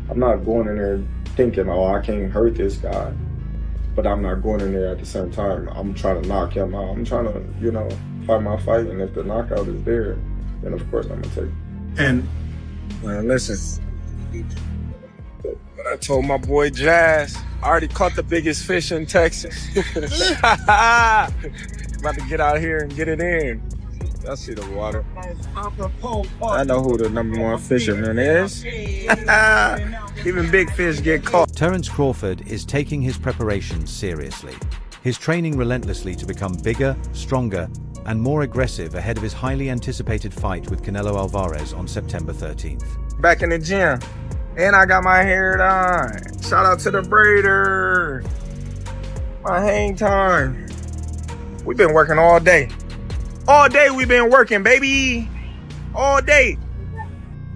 I'm not going in there thinking, oh, I can't hurt this guy. But I'm not going in there at the same time. I'm trying to knock him out. I'm trying to, you know, fight my fight. And if the knockout is there, then of course I'm going to take it. And listen, I told my boy Jazz, I already caught the biggest fish in Texas. About to get out here and get it in. I see the water. I know who the #1 fisherman is. Even big fish get caught. Terence Crawford is taking his preparations seriously. His training relentlessly to become bigger, stronger, and more aggressive ahead of his highly anticipated fight with Canelo Alvarez on September 13th. Back in the gym, and I got my hair done. Shout out to the braider. My hang time. We've been working all day. All day we've been working, baby. All day.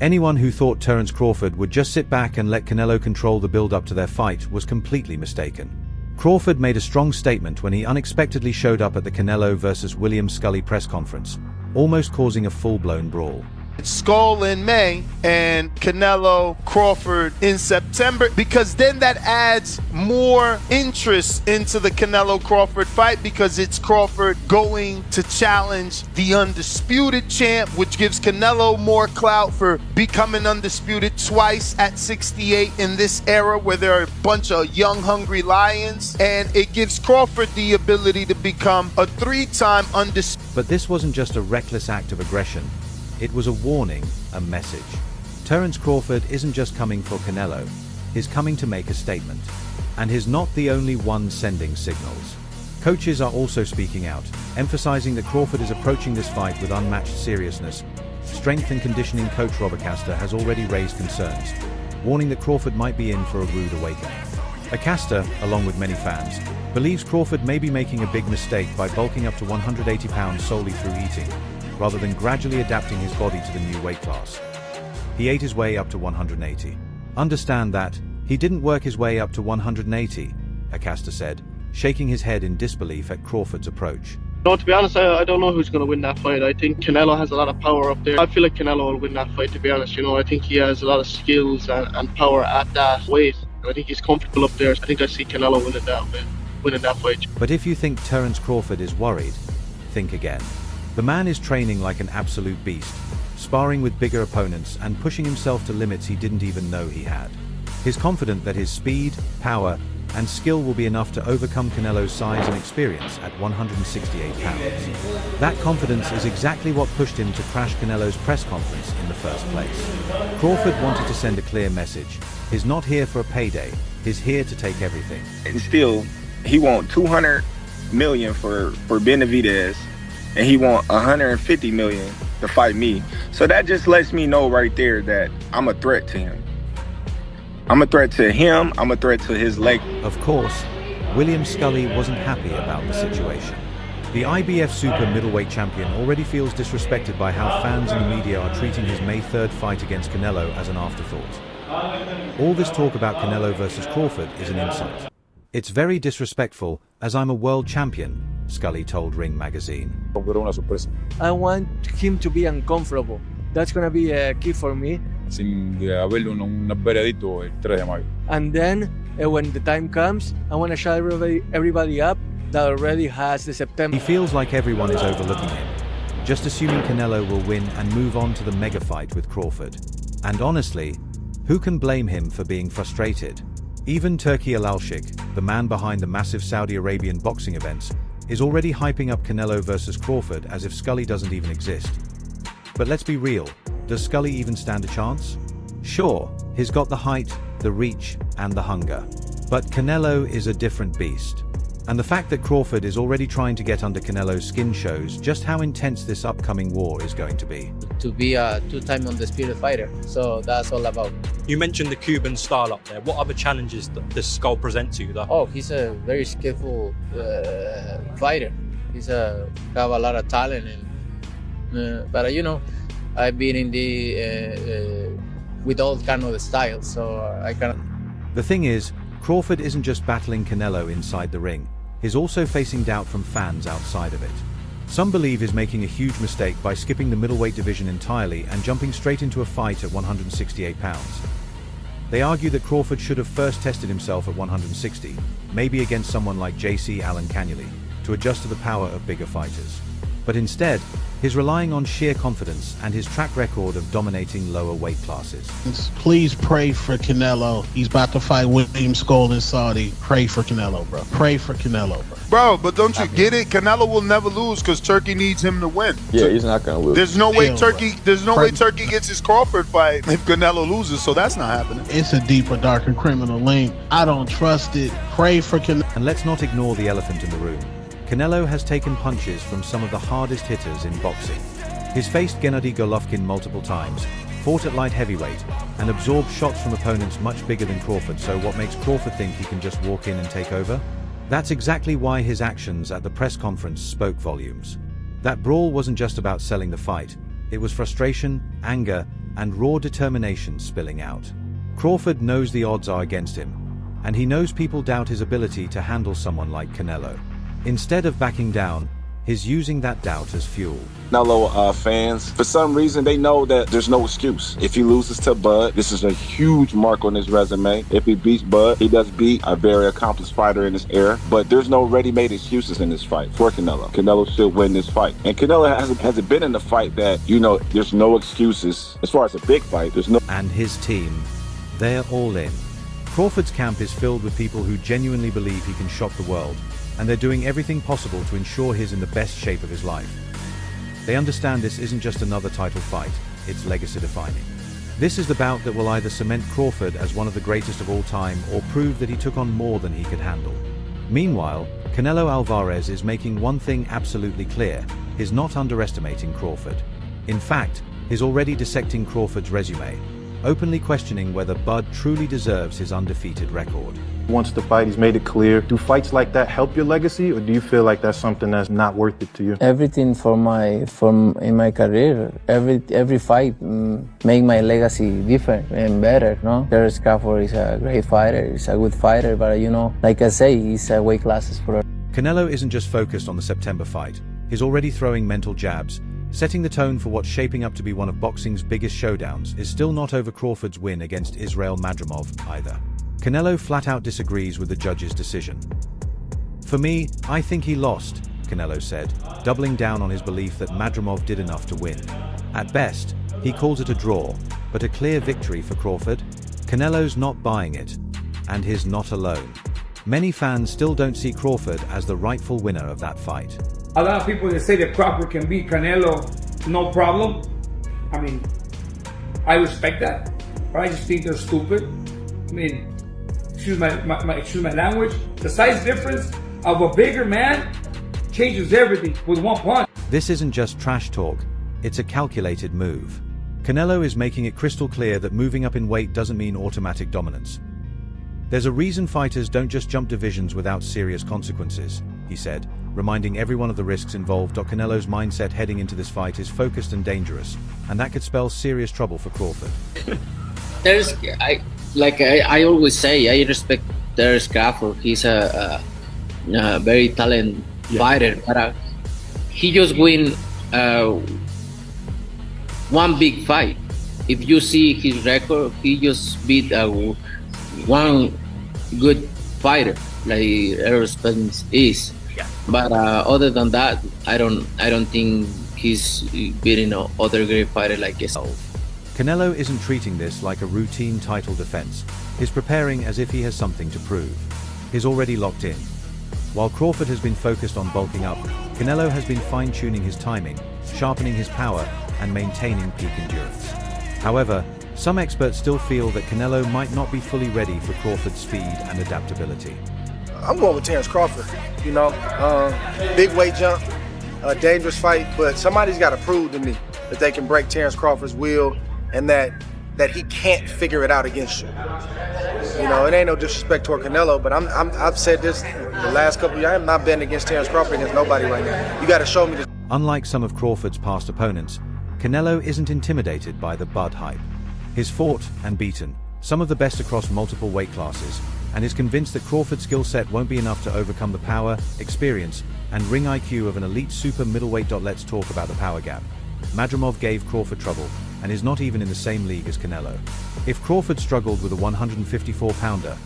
Anyone who thought Terence Crawford would just sit back and let Canelo control the build-up to their fight was completely mistaken. Crawford made a strong statement when he unexpectedly showed up at the Canelo versus William Scully press conference, almost causing a full-blown brawl. Skull in May and Canelo Crawford in September, because then that adds more interest into the Canelo Crawford fight, because it's Crawford going to challenge the undisputed champ, which gives Canelo more clout for becoming undisputed twice at 68 in this era where there are a bunch of young hungry lions, and it gives Crawford the ability to become a 3-time undisputed. But this wasn't just a reckless act of aggression. It was a warning, a message. Terence Crawford isn't just coming for Canelo, he's coming to make a statement. And he's not the only one sending signals. Coaches are also speaking out, emphasizing that Crawford is approaching this fight with unmatched seriousness. Strength and conditioning coach Robert Acasta has already raised concerns, warning that Crawford might be in for a rude awakening. Acasta, along with many fans, believes Crawford may be making a big mistake by bulking up to 180 pounds solely through eating, rather than gradually adapting his body to the new weight class. He ate his way up to 180. Understand that, he didn't work his way up to 180, Acasta said, shaking his head in disbelief at Crawford's approach. No, to be honest, I don't know who's going to win that fight. I think Canelo has a lot of power up there. I feel like Canelo will win that fight, to be honest. You know, I think he has a lot of skills and power at that weight. I think he's comfortable up there. I think I see Canelo winning that fight. But if you think Terence Crawford is worried, think again. The man is training like an absolute beast, sparring with bigger opponents and pushing himself to limits he didn't even know he had. He's confident that his speed, power, and skill will be enough to overcome Canelo's size and experience at 168 pounds. That confidence is exactly what pushed him to crash Canelo's press conference in the first place. Crawford wanted to send a clear message. He's not here for a payday, he's here to take everything. And still, he want $200 million for Benavidez, and he want $150 million to fight me. So that just lets me know right there that I'm a threat to him. I'm a threat to him, I'm a threat to his leg. Of course, William Scully wasn't happy about the situation. The IBF super middleweight champion already feels disrespected by how fans and the media are treating his May 3rd fight against Canelo as an afterthought. All this talk about Canelo versus Crawford is an insult. It's very disrespectful, as I'm a world champion, Scully told Ring magazine. I want him to be uncomfortable. That's gonna be a key for me. Sin haberle un veredicto el 3 de mayo. And then, when the time comes, I want to shut everybody up that already has the September. He feels like everyone is overlooking him, just assuming Canelo will win and move on to the mega fight with Crawford. And honestly, who can blame him for being frustrated? Even Turki Alalshik, the man behind the massive Saudi Arabian boxing events, is already hyping up Canelo versus Crawford as if Scully doesn't even exist. But let's be real, does Scully even stand a chance? Sure, he's got the height, the reach, and the hunger. But Canelo is a different beast. And the fact that Crawford is already trying to get under Canelo's skin shows just how intense this upcoming war is going to be. To be a 2-time undisputed fighter, so that's all about. You mentioned the Cuban style up there. What other challenges does Skull present to you though? Oh, he's a very skillful fighter. He's have a lot of talent, and but you know, I've been in the with all kind of the styles, so I can. The thing is, Crawford isn't just battling Canelo inside the ring, he's also facing doubt from fans outside of it. Some believe he's making a huge mistake by skipping the middleweight division entirely and jumping straight into a fight at 168 pounds. They argue that Crawford should have first tested himself at 160, maybe against someone like JC Allen Cannully, to adjust to the power of bigger fighters. But instead, he's relying on sheer confidence and his track record of dominating lower weight classes. Please pray for Canelo. He's about to fight William Skull in Saudi. Pray for Canelo, bro. Pray for Canelo, bro. Bro, but don't you get it? Canelo will never lose because Turkey needs him to win. Yeah, he's not gonna lose. There's no way Turkey gets his Crawford fight if Canelo loses, so that's not happening. It's a deeper, darker criminal link. I don't trust it. Pray for Canelo. And let's not ignore the elephant in the room. Canelo has taken punches from some of the hardest hitters in boxing. He's faced Gennady Golovkin multiple times, fought at light heavyweight, and absorbed shots from opponents much bigger than Crawford, so what makes Crawford think he can just walk in and take over? That's exactly why his actions at the press conference spoke volumes. That brawl wasn't just about selling the fight, it was frustration, anger, and raw determination spilling out. Crawford knows the odds are against him, and he knows people doubt his ability to handle someone like Canelo. Instead of backing down, he's using that doubt as fuel. Canelo fans, for some reason, they know that there's no excuse. If he loses to Bud, this is a huge mark on his resume. If he beats Bud, he does beat a very accomplished fighter in this era. But there's no ready-made excuses in this fight for Canelo. Canelo should win this fight. And Canelo hasn't been in a fight that, there's no excuses. As far as a big fight, there's no... And his team, they're all in. Crawford's camp is filled with people who genuinely believe he can shock the world, and they're doing everything possible to ensure he's in the best shape of his life. They understand this isn't just another title fight, it's legacy defining. This is the bout that will either cement Crawford as one of the greatest of all time or prove that he took on more than he could handle. Meanwhile, Canelo Alvarez is making one thing absolutely clear: he's not underestimating Crawford. In fact, he's already dissecting Crawford's resume, openly questioning whether Bud truly deserves his undefeated record. Once the fight, he's made it clear. Do fights like that help your legacy, or do you feel like that's something that's not worth it to you? Everything in my career, every fight make my legacy different and better. No, Terence Crawford is a great fighter. He's a good fighter, but like I say, he's a weight classes for. Canelo isn't just focused on the September fight. He's already throwing mental jabs, setting the tone for what's shaping up to be one of boxing's biggest showdowns. Is still not over Crawford's win against Israel Madrimov either. Canelo flat out disagrees with the judge's decision. For me, I think he lost, Canelo said, doubling down on his belief that Madrimov did enough to win. At best, he calls it a draw, but a clear victory for Crawford. Canelo's not buying it, and he's not alone. Many fans still don't see Crawford as the rightful winner of that fight. A lot of people that say that Crawford can beat Canelo, no problem. I mean, I respect that, but I just think they're stupid. I mean, excuse my language. The size difference of a bigger man changes everything with one punch. This isn't just trash talk, it's a calculated move. Canelo is making it crystal clear that moving up in weight doesn't mean automatic dominance. There's a reason fighters don't just jump divisions without serious consequences, he said, reminding everyone of the risks involved. Canelo's mindset heading into this fight is focused and dangerous, and that could spell serious trouble for Crawford. I always say, I respect Terence Crawford. He's a very talented fighter, but he just win one big fight. If you see his record, he just beat one good fighter, like Errol Spence is. But other than that, I don't think he's beating other great fighter like himself. Canelo isn't treating this like a routine title defense. He's preparing as if he has something to prove. He's already locked in. While Crawford has been focused on bulking up, Canelo has been fine-tuning his timing, sharpening his power, and maintaining peak endurance. However, some experts still feel that Canelo might not be fully ready for Crawford's speed and adaptability. I'm going with Terence Crawford. Big weight jump, a dangerous fight, but somebody's got to prove to me that they can break Terence Crawford's will and that he can't figure it out against you. It ain't no disrespect toward Canelo, but I've said this the last couple of years. I'm not betting against Terence Crawford against nobody right now. You got to show me this. Unlike some of Crawford's past opponents, Canelo isn't intimidated by the Bud hype. He's fought and beaten some of the best across multiple weight classes, and is convinced that Crawford's skill set won't be enough to overcome the power, experience, and ring IQ of an elite super middleweight. Let's talk about the power gap. Madrimov gave Crawford trouble, and is not even in the same league as Canelo. If Crawford struggled with a 154-pounder,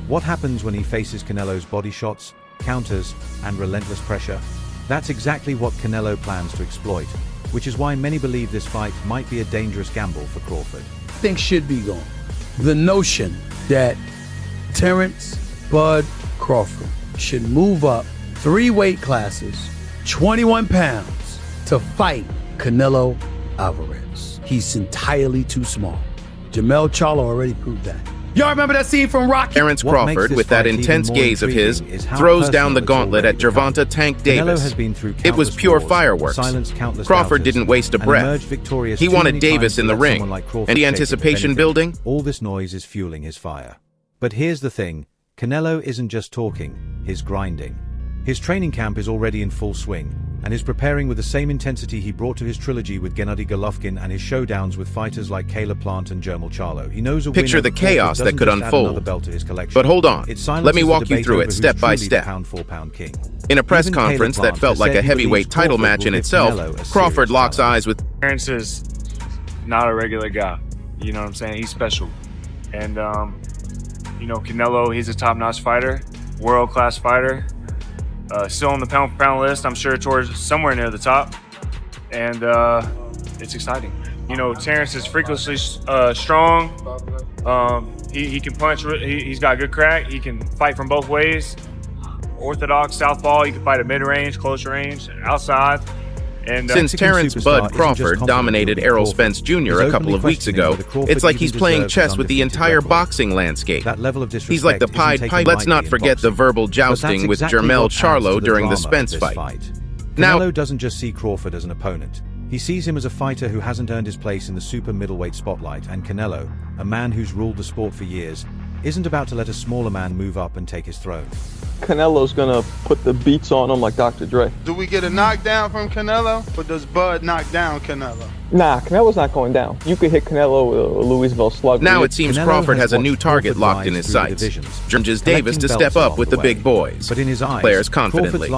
what happens when he faces Canelo's body shots, counters, and relentless pressure? That's exactly what Canelo plans to exploit, which is why many believe this fight might be a dangerous gamble for Crawford. I think should be gone. The notion that Terence Bud Crawford should move up 3 weight classes, 21 pounds, to fight Canelo Alvarez. He's entirely too small. Jermell Charlo already proved that. Y'all remember that scene from Rocky? Terence Crawford, with that intense gaze of his, throws down the gauntlet at Gervonta Tank Davis. It was pure fireworks. Crawford didn't waste a breath. He wanted Davis in the ring. And the anticipation building? All this noise is fueling his fire. But here's the thing, Canelo isn't just talking, he's grinding. His training camp is already in full swing, and is preparing with the same intensity he brought to his trilogy with Gennady Golovkin and his showdowns with fighters like Caleb Plant and Jermell Charlo. He knows a Picture the chaos that could unfold. But hold on, let me walk you through it step by step. In a press conference that felt like a heavyweight title match in itself, Crawford locks eyes with Terence is not a regular guy. You know what I'm saying? He's special. And, you know, Canelo, he's a top-notch fighter, world-class fighter. Still on the pound-for-pound list, I'm sure towards somewhere near the top. And it's exciting. You know, Terence is freakishly strong. He can punch, he's got good crack. He can fight from both ways. Orthodox, southpaw, he can fight at mid-range, close range, outside. And, since Terence Bud Crawford dominated Errol Spence Jr. a couple of weeks ago, it's like he's playing chess with the entire boxing landscape. He's like the Pied Piper. Let's not forget the verbal jousting with Jermell Charlo during the Spence fight. Canelo doesn't just see Crawford as an opponent. He sees him as a fighter who hasn't earned his place in the super middleweight spotlight, and Canelo, a man who's ruled the sport for years, isn't about to let a smaller man move up and take his throne. Canelo's gonna put the beats on him like Dr. Dre. Do we get a knockdown from Canelo, or does Bud knock down Canelo? Nah, Canelo's not going down. You could hit Canelo with a Louisville slug. Now it seems Crawford has a new target locked in his sights. Urges Davis to step up with the big boys. But in his eyes, Players confidently.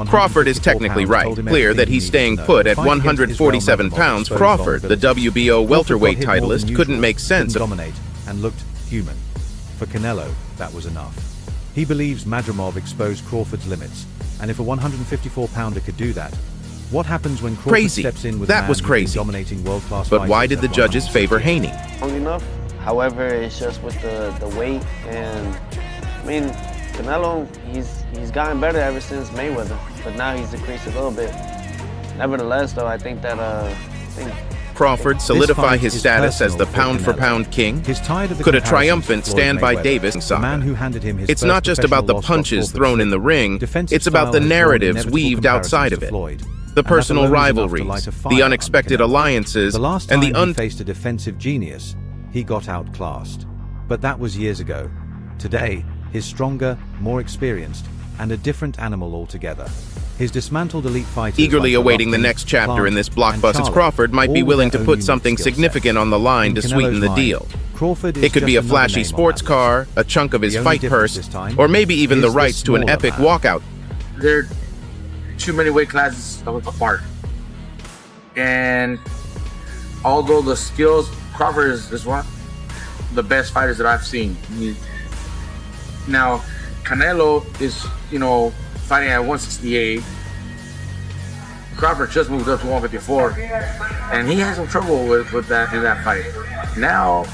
Crawford is technically right. Clear that he's staying put at 147 pounds. Crawford, the WBO welterweight titleist, couldn't make sense of dominate and looked human. For Canelo, that was enough. He believes Madrimov exposed Crawford's limits, and if a 154-pounder could do that, what happens when Crawford steps in with a man who's dominating world-class fighters? But why did the judges favor Haney? Long enough. However, it's just with the weight, and I mean, Canelo, he's gotten better ever since Mayweather, but now he's decreased a little bit. Nevertheless, though, I think that Crawford solidify his status as the pound-for-pound king? Could a triumphant stand by Davis' side? It's not just about the punches thrown in the ring, it's about the narratives weaved outside of it. The personal rivalries, the unexpected alliances, and the faced a defensive genius, he got outclassed. But that was years ago. Today, he's stronger, more experienced, and a different animal altogether. His dismantled elite fighters eagerly awaiting the next chapter in this blockbuster. Crawford might be willing to put something significant on the line to sweeten the deal. It could be a flashy sports car, a chunk of his fight purse, or maybe even the rights to an epic walkout. There are too many weight classes apart. And although the skills, Crawford is one of the best fighters that I've seen. Now, Canelo is, you know, fighting at 168. Crawford just moved up to 154, and he had some trouble with that in that fight. Now,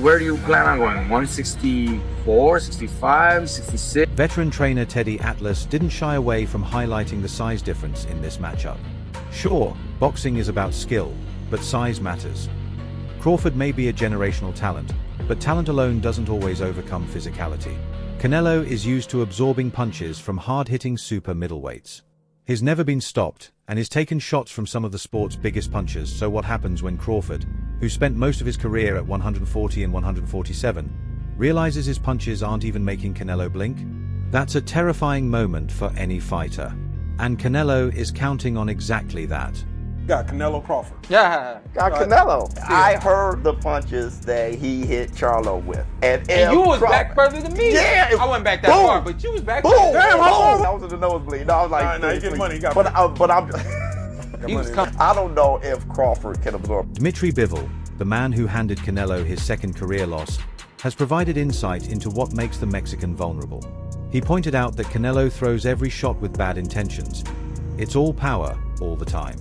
where do you plan on going? 164, 65, 66? Veteran trainer Teddy Atlas didn't shy away from highlighting the size difference in this matchup. Sure, boxing is about skill, but size matters. Crawford may be a generational talent, but talent alone doesn't always overcome physicality. Canelo is used to absorbing punches from hard-hitting super middleweights. He's never been stopped, and has taken shots from some of the sport's biggest punchers. So what happens when Crawford, who spent most of his career at 140 and 147, realizes his punches aren't even making Canelo blink? That's a terrifying moment for any fighter. And Canelo is counting on exactly that. Got Canelo Crawford. Yeah, got Canelo. Yeah. I heard the punches that he hit Charlo with. And you was back further than me. Yeah. I went back that far, but you was back boom. further. Damn, I was in the nosebleed. No, I was like, nah, you get money. You got but I'm I don't know if Crawford can absorb. Dmitry Bivol, the man who handed Canelo his second career loss, has provided insight into what makes the Mexican vulnerable. He pointed out that Canelo throws every shot with bad intentions. It's all power, all the time.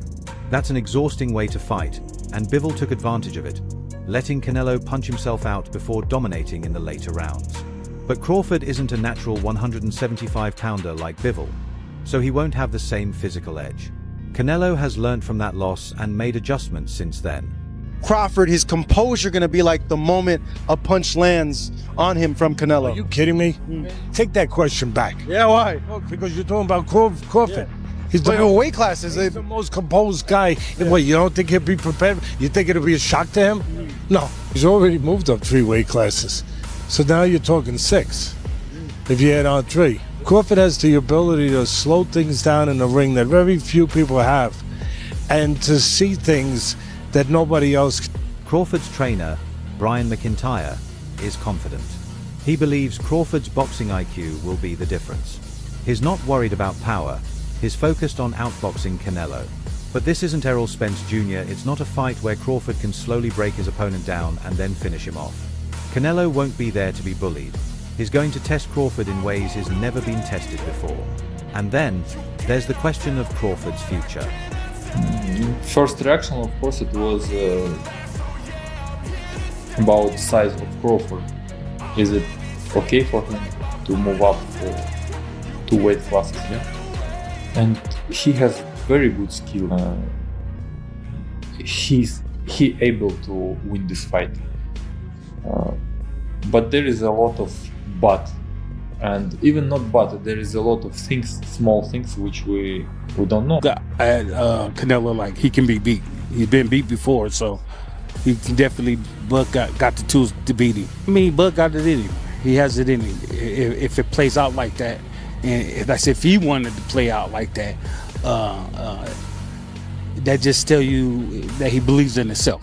That's an exhausting way to fight, and Bivol took advantage of it, letting Canelo punch himself out before dominating in the later rounds. But Crawford isn't a natural 175-pounder like Bivol, so he won't have the same physical edge. Canelo has learned from that loss and made adjustments since then. Crawford, his composure gonna be like the moment a punch lands on him from Canelo. Are you kidding me? Take that question back. Yeah, why? Because you're talking about Crawford. He's the weight classes. He's the most composed guy. What, you don't think he'll be prepared? You think it'll be a shock to him? No. He's already moved up 3 weight classes. So now you're talking 6. If you add on 3. Crawford has the ability to slow things down in the ring that very few people have, and to see things that nobody else. Crawford's trainer, Brian McIntyre, is confident. He believes Crawford's boxing IQ will be the difference. He's not worried about power, he's focused on outboxing Canelo. But this isn't Errol Spence Jr., it's not a fight where Crawford can slowly break his opponent down and then finish him off. Canelo won't be there to be bullied. He's going to test Crawford in ways he's never been tested before. And then, there's the question of Crawford's future. First reaction, of course, it was about the size of Crawford. Is it okay for him to move up 2 weight classes? And he has very good skill. He able to win this fight. But there is a lot of but, and even not but, there is a lot of things, small things, which we don't know. Canelo, like, he can be beat. He's been beat before, so he can definitely. Bud got the tools to beat him. I mean, Bud got it in him. He has it in him. If it plays out like that, and that's if he wanted to play out like that, that just tell you that he believes in himself.